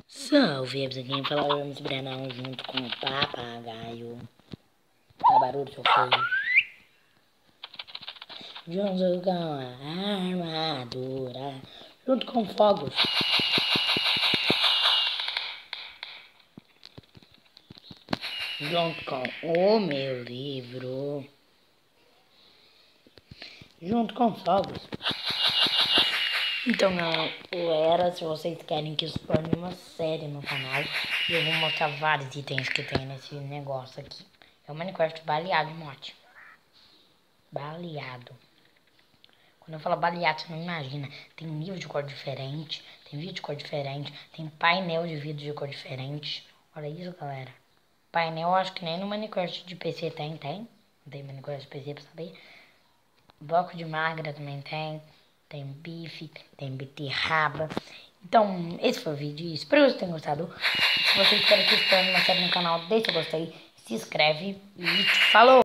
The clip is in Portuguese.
Salve, aqui falamos Brenão junto com o papagaio. Tá barulho, seu feio. Junto com a armadura. Junto com fogos. Junto com o meu livro. Junto com fogos. Então, galera, se vocês querem que eu torne uma série no canal, eu vou mostrar vários itens que tem nesse negócio aqui. É o Minecraft baleado, mote. Baleado. Quando eu falo baleado, você não imagina. Tem nível de cor diferente, tem vídeo de cor diferente, tem painel de vídeo de cor diferente. Olha isso, galera. Painel, eu acho que nem no Minecraft de PC tem. Não tem Minecraft de PC pra saber. Bloco de magra também tem. Tem bife, tem beterraba. Então, esse foi o vídeo. Espero que vocês tenham gostado. Se vocês querem que eu explore uma série no canal, deixa o gostei, se inscreve e falou!